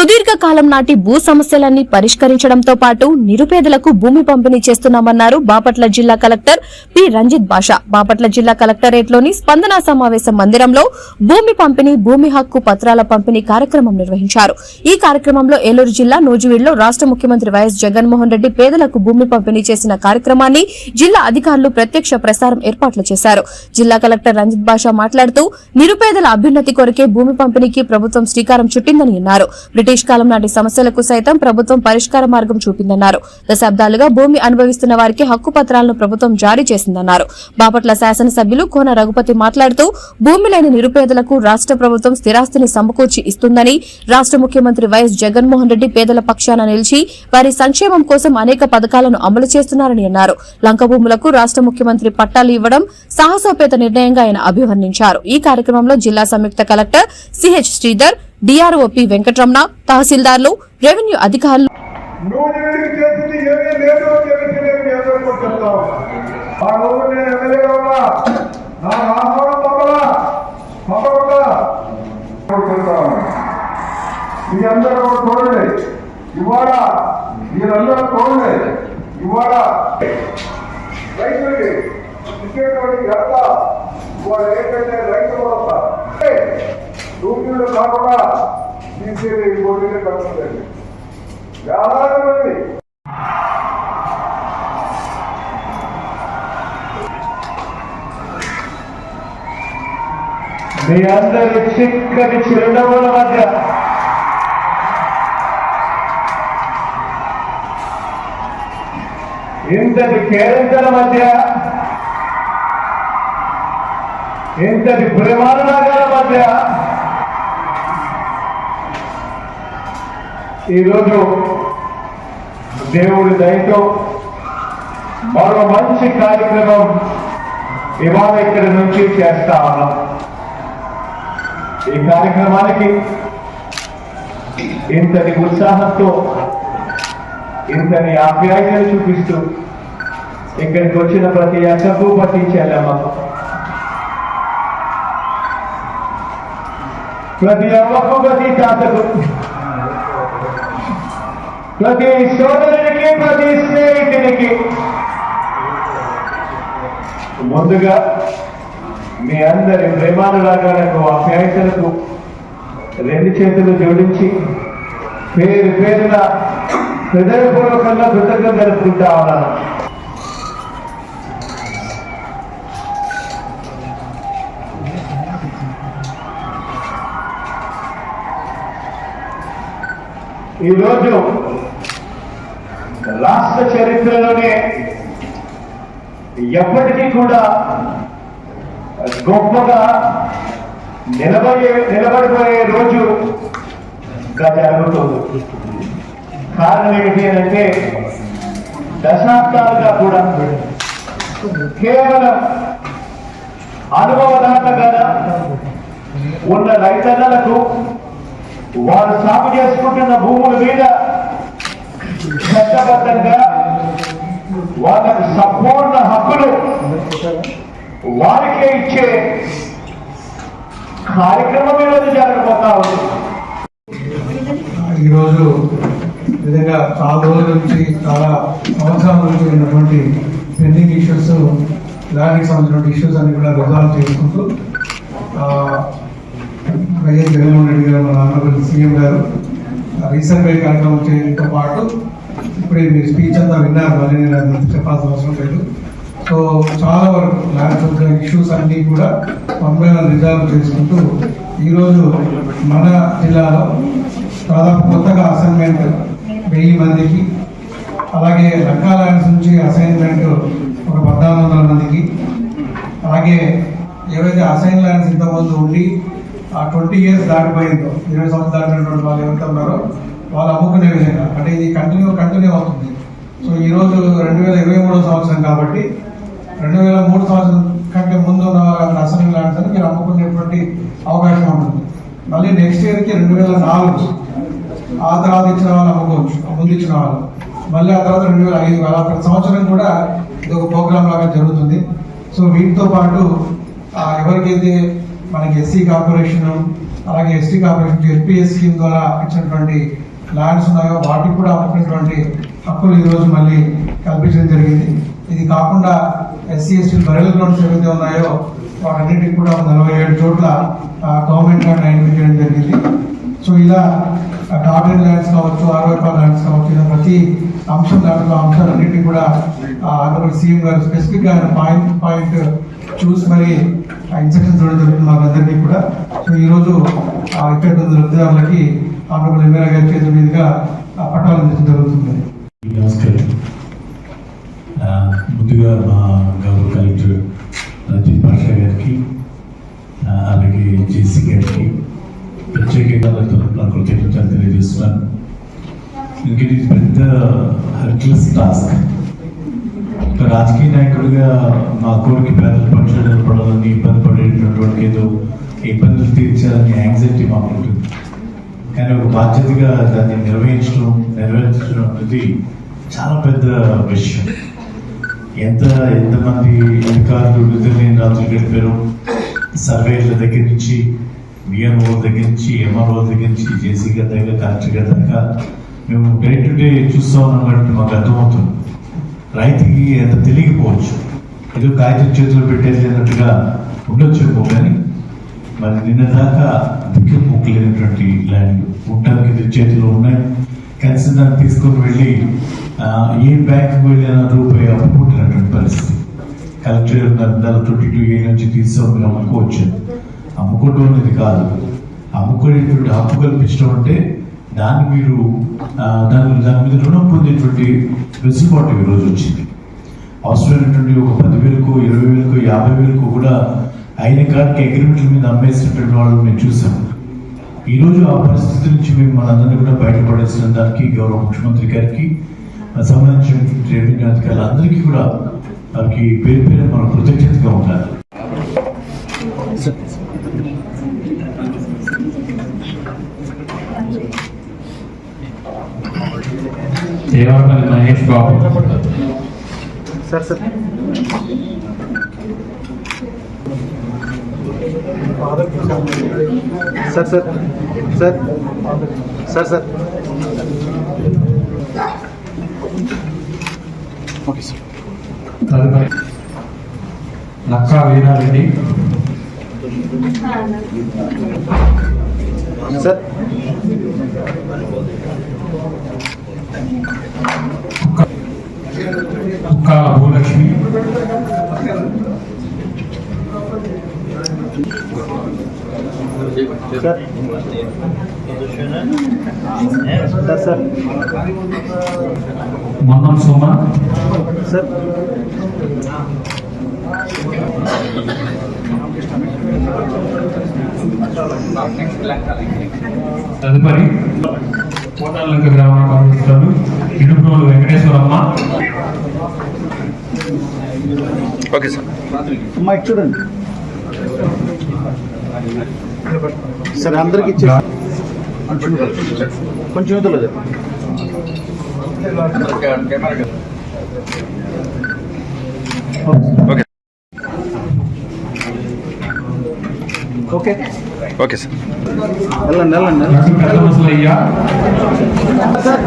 సుదీర్ఘకాలం నాటి భూ సమస్యలన్నీ పరిష్కరించడంతో పాటు నిరుపేదలకు భూమి పంపిణీ చేస్తున్నామన్నారు బాపట్ల జిల్లా కలెక్టర్ పి రంజిత్ బాషా. బాపట్ల జిల్లా కలెక్టరేట్లోని స్పందన సమావేశ మందిరంలో భూమి పంపిణీ, భూమి హక్కు పత్రాల పంపిణీ కార్యక్రమం నిర్వహించారు. ఈ కార్యక్రమంలో ఏలూరు జిల్లా నూజివీడులో రాష్ట ముఖ్యమంత్రి వైఎస్ జగన్మోహన్ రెడ్డి పేదలకు భూమి పంపిణీ చేసిన కార్యక్రమాన్ని జిల్లా అధికారులు ప్రత్యక్ష ప్రసారం ఏర్పాట్లు చేశారు. జిల్లా కలెక్టర్ రంజిత్ బాషా మాట్లాడుతూ నిరుపేదల అభ్యున్నతి కొరకే భూమి పంపిణీకి ప్రభుత్వం శ్రీకారం చుట్టిందని అన్నారు. బ్రిటిష్ కాలం నాటి సమస్యలకు సైతం ప్రభుత్వం పరిష్కార మార్గం చూపిందన్నారు. దశాబ్దాలుగా భూమి అనుభవిస్తున్న వారికి హక్కు పత్రాలను ప్రభుత్వం జారీ చేసిందన్నారు. బాపట్ల శాసనసభ్యులు కోన రఘుపతి మాట్లాడుతూ భూమి లేని నిరుపేదలకు రాష్ట ప్రభుత్వం స్థిరాస్తిని సమకూర్చి ఇస్తుందని, రాష్ట ముఖ్యమంత్రి వైఎస్ జగన్మోహన్ రెడ్డి పేదల పక్షాన నిలిచి వారి సంక్షేమం కోసం అనేక పథకాలను అమలు చేస్తున్నారని అన్నారు. లంక భూములకు రాష్ట ముఖ్యమంత్రి పట్టాలు ఇవ్వడం సాహసోపేత నిర్ణయంగా ఆయన అభివర్ణించారు. ఈ కార్యక్రమంలో జిల్లా సంయుక్త collector CH Sridhar, DRO P Venkataramana, తహసీల్దార్లు, రెవెన్యూ అధికారులు రూపీలు కాకుండా తీసేది పోటీలు కలుగుతుంది. వేలాది మంది మీ అందరి చిక్కని చిరునవ్వుల మధ్య ఇంతటి కేరింతల మధ్య, ఇంతటి ప్రేమానురాగాల మధ్య ఈరోజు దేవుడి దయతో మరో మంచి కార్యక్రమం ఇవాళ ఇక్కడి నుంచి చేస్తా ఉన్నాం. ఈ కార్యక్రమానికి ఇంతటి ఉత్సాహంతో, ఇంతని ఆప్యాయతలు చూపిస్తూ ఇక్కడికి వచ్చిన ప్రతి అక్కకు పట్టించాలమ్మ, ప్రతి అమ్మకు, ప్రతి తాతకు, ప్రతి సోదరునికి, ప్రతి స్నేహితునికి ముందుగా మీ అందరి ప్రేమానురాగాలకు, ఆప్యాయతలకు రెండు చేతులు జోడించి పేరు పేరున హృదయపూర్వకంగా కృతజ్ఞత జరుపుకుంటా ఉన్నాను. ఈరోజు రాష్ట్ర చరిత్రలోనే ఎప్పటికీ కూడా గొప్పగా నిలబడిపోయే రోజుగా జరుగుతుంది. కారణం ఏంటి అంటే దశాబ్దాలుగా కూడా కేవలం అనుభవదాతగా ఉన్న రైతన్నలకు వారు సాగు చేసుకుంటున్న భూముల మీద చట్టబద్ధంగా వాళ్ళకు సంపూర్ణ హక్కులు వారికే ఇచ్చే కార్యక్రమం ఈరోజు జరగబోతా ఉంది. ఈరోజు విధంగా చాలా రోజుల నుంచి, చాలా సంవత్సరాల నుంచి ఉన్నటువంటి పెండింగ్ ఇష్యూస్, ల్యాండ్కి సంబంధించిన ఇష్యూస్ అన్ని కూడా రిజాల్వ్ చేసుకుంటూ వైఎస్ జగన్మోహన్ రెడ్డి గారు, మన ఆంధ్రప్రదేశ్ సీఎం గారు రీసెంట్గా కార్యక్రమం చేయడంతో పాటు ఇప్పుడే మీరు స్పీచ్ అంతా విన్నారు, మళ్ళీ నేను చెప్పాల్సిన అవసరం లేదు. సో చాలా వరకు ల్యాండ్ ఇష్యూస్ అన్నీ కూడా పంపైన రిజాల్వ్ చేసుకుంటూ ఈరోజు మన జిల్లాలో దాదాపు కొత్తగా అసైన్మెంట్ 1000 మందికి, అలాగే లంకా ల్యాండ్స్ నుంచి అసైన్మెంట్ ఒక 1400 మందికి, అలాగే ఏవైతే అసైన్ ల్యాండ్స్ ఇంతకుముందు ఉండి ఆ 20 years దాటిపోయిందో, 20 సంవత్సరాలు దాటినటువంటి వాళ్ళు ఎవరైతే ఉన్నారో వాళ్ళు అమ్ముకునే విధంగా, అంటే ఇది కంటిన్యూ అవుతుంది. సో ఈరోజు 2023 సంవత్సరం కాబట్టి 2003 సంవత్సరం కంటే ముందు ఉన్న అసైన్ ల్యాండ్స్ అని మీరు అమ్ముకునేటువంటి అవకాశం ఉంటుంది. మళ్ళీ నెక్స్ట్ ఇయర్కి 2004 ఆ తర్వాత ఇచ్చిన వాళ్ళు అమ్ముకోవచ్చు, ముందు ఇచ్చిన వాళ్ళు, మళ్ళీ ఆ తర్వాత 2005 అలా ప్రతి సంవత్సరం కూడా ఇది ఒక ప్రోగ్రామ్ లాగా జరుగుతుంది. సో వీటితో పాటు ఎవరికైతే మనకి ఎస్సీ కార్పొరేషన్ అలాగే ఎస్టీ కార్పొరేషన్ ఎల్పిఎస్ స్కీమ్ ద్వారా ఇచ్చినటువంటి ల్యాండ్స్ ఉన్నాయో వాటికి కూడా అమ్ముకునేటువంటి హక్కులు ఈరోజు మళ్ళీ కల్పించడం జరిగింది. ఇది కాకుండా ఎస్సీ ఎస్టీ బరెల్ గ్రౌండ్స్ ఏవైతే ఉన్నాయో వాటన్నిటికి కూడా 47 చోట్ల గవర్నమెంట్ ల్యాండ్ ఐడెంటిఫై చేయడం జరిగింది. సో ఇలా టార్గెట్ ల్యాండ్స్ కావచ్చు, ఆర్వైపా ల్యాండ్స్ కావచ్చు, ఇలా ప్రతి దాంట్లో అంశాలన్నింటినీ కూడా ఆంధ్రప్రదేశ్ సీఎం గారు స్పెసిఫిక్ గా పాయింట్ చూసి మరి ఇన్స్ట్రక్షన్స్ ఇవ్వడం జరుగుతుంది మాకందరికీ కూడా. సో ఈరోజు ఇక్కడ లబ్ధిదారులకి ఆంధ్రప్రదేశ్ ఎమ్మెల్యే గారి చేతుల మీదుగా పట్టాలు అందించడం జరుగుతుంది. నమస్కారం. ముందుగా మా గౌరవ కలెక్టర్ రంజిత్ భాషా గారికి, అలాగే జేసీ గారికి ప్రత్యేకంగా కృతజ్ఞతలు తెలియజేస్తున్నాను. ఇంక ఇది పెద్ద హెల్ప్లెస్ టాస్క్. ఒక రాజకీయ నాయకుడిగా మా కోరిక పేదల పక్షాలు నిలబడాలని, ఇబ్బంది పడేటటువంటి ఏదో ఇబ్బందులు తీర్చాలని యాంగ్జైటీ మాకు ఉంటుంది. కానీ ఒక బాధ్యతగా దాన్ని నెరవేర్చడం అనేది చాలా పెద్ద విషయం. ఎంతమంది అధికారులు నిద్రలేని రాత్రులు గడిపారు. సర్వేల దగ్గర నుంచి, విఎన్ఓ దగ్గర నుంచి, ఎంఆర్ఓ దగ్గర నుంచి, జేసీ గారి దగ్గర, కలెక్టర్ గారి దాకా మేము డే టు డే చూస్తూ ఉన్నాం కాబట్టి మాకు అర్థమవుతుంది. రైతుకి ఎంత తెలియకపోవచ్చు, ఏదో కాగితం చేతులు పెట్టేది అన్నట్టుగా ఉండొచ్చేమో, కానీ మరి నిన్న దాకా దిక్కు మొక్కలేనటువంటి ల్యాండ్ ఉండటానికి చేతిలో ఉన్నాయి. కలిసి దాన్ని తీసుకొని వెళ్ళి ఏ బ్యాంకుకి వెళ్ళిన రూపాయి అమ్ముకుంటున్నటువంటి పరిస్థితి. కలెక్టర్ 22A నుంచి తీసుకొని అమ్ముకోవచ్చు. అమ్ముకోవడం అనేది కాదు, అమ్ముకునేటువంటి హక్కు కల్పించడం అంటే దాన్ని మీరు దాని మీద రుణం పొందేటువంటి వెసులుబాటు ఈరోజు వచ్చింది. అవసరమైనటువంటి ఒక 10,000కో, 20,000కో, 50,000కో కూడా అయిన కాడికి అగ్రిమెంట్ల మీద అమ్మేసినటువంటి వాళ్ళు మేము చూసాం. ఈరోజు ఆ పరిస్థితి నుంచి మేము మనందరినీ కూడా బయటపడేసిన దానికి గౌరవ ముఖ్యమంత్రి గారికి, సంబంధించినటువంటి రెవెన్యూ అధికారులందరికీ కూడా వారికి పేరు పేరు మనం కృతజ్ఞతగా ఉండాలి. Devarapalli Mahesh Babu. Sir okay sir. తదుపరి Nakka Veerareddy. Sir Kukkala Bhulakshmi. Sir Monnam Suma. Sir తదుపరి కోటాలంక గ్రామ కార్యదర్శులు ఇడుపురోలు వెంకటేశ్వరమ్మ. Okay sir. అమ్మా ఇటు చూడండి సార్. అందరికి ఇచ్చే కొంచెం యూతలో ఓకే ఓకే సార్. వెళ్ళండి లక్ష్మీ పెద్దమసలయ్య. సార్